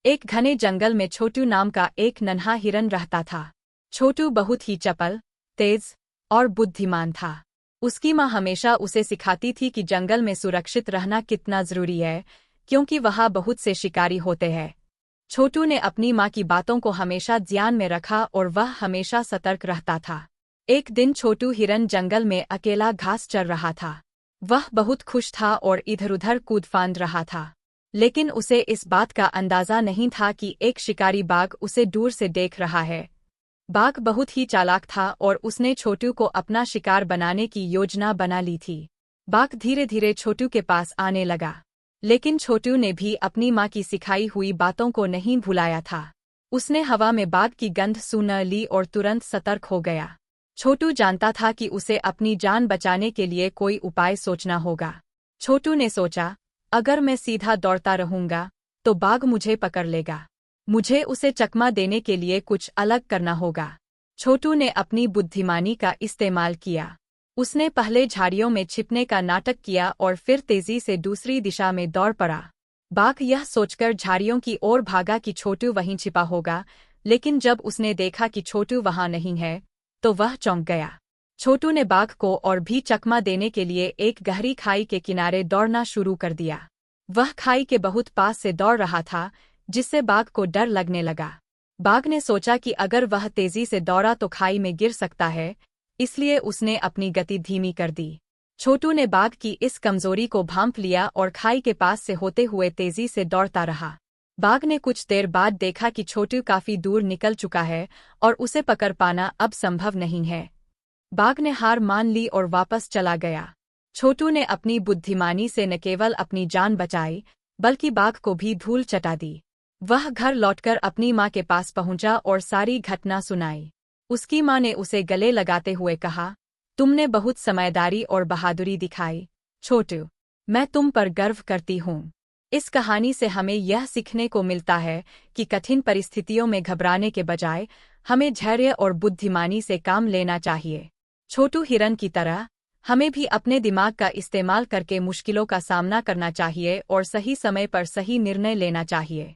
एक घने जंगल में छोटू नाम का एक नन्हा हिरन रहता था। छोटू बहुत ही चपल, तेज और बुद्धिमान था। उसकी माँ हमेशा उसे सिखाती थी कि जंगल में सुरक्षित रहना कितना जरूरी है, क्योंकि वहाँ बहुत से शिकारी होते हैं। छोटू ने अपनी माँ की बातों को हमेशा ध्यान में रखा और वह हमेशा सतर्क रहता था। एक दिन छोटू हिरन जंगल में अकेला घास चर रहा था। वह बहुत खुश था और इधर-उधर कूद फांद रहा था। लेकिन उसे इस बात का अंदाजा नहीं था कि एक शिकारी बाघ उसे दूर से देख रहा है। बाघ बहुत ही चालाक था और उसने छोटू को अपना शिकार बनाने की योजना बना ली थी। बाघ धीरे धीरे छोटू के पास आने लगा, लेकिन छोटू ने भी अपनी माँ की सिखाई हुई बातों को नहीं भुलाया था। उसने हवा में बाघ की गंध सूंघ ली और तुरंत सतर्क हो गया। छोटू जानता था कि उसे अपनी जान बचाने के लिए कोई उपाय सोचना होगा। छोटू ने सोचा, अगर मैं सीधा दौड़ता रहूंगा तो बाघ मुझे पकड़ लेगा। मुझे उसे चकमा देने के लिए कुछ अलग करना होगा। छोटू ने अपनी बुद्धिमानी का इस्तेमाल किया। उसने पहले झाड़ियों में छिपने का नाटक किया और फिर तेजी से दूसरी दिशा में दौड़ पड़ा। बाघ यह सोचकर झाड़ियों की ओर भागा कि छोटू वहीं छिपा होगा, लेकिन जब उसने देखा कि छोटू वहां नहीं है तो वह चौंक गया। छोटू ने बाघ को और भी चकमा देने के लिए एक गहरी खाई के किनारे दौड़ना शुरू कर दिया। वह खाई के बहुत पास से दौड़ रहा था, जिससे बाघ को डर लगने लगा। बाघ ने सोचा कि अगर वह तेजी से दौड़ा तो खाई में गिर सकता है, इसलिए उसने अपनी गति धीमी कर दी। छोटू ने बाघ की इस कमजोरी को भांप लिया और खाई के पास से होते हुए तेजी से दौड़ता रहा। बाघ ने कुछ देर बाद देखा कि छोटू काफी दूर निकल चुका है और उसे पकड़ पाना अब संभव नहीं है। बाघ ने हार मान ली और वापस चला गया। छोटू ने अपनी बुद्धिमानी से न केवल अपनी जान बचाई, बल्कि बाघ को भी धूल चटा दी। वह घर लौटकर अपनी माँ के पास पहुंचा और सारी घटना सुनाई। उसकी माँ ने उसे गले लगाते हुए कहा, तुमने बहुत समझदारी और बहादुरी दिखाई, छोटू। मैं तुम पर गर्व करती हूँ। इस कहानी से हमें यह सीखने को मिलता है कि कठिन परिस्थितियों में घबराने के बजाय हमें धैर्य और बुद्धिमानी से काम लेना चाहिए। छोटू हिरन की तरह हमें भी अपने दिमाग का इस्तेमाल करके मुश्किलों का सामना करना चाहिए और सही समय पर सही निर्णय लेना चाहिए।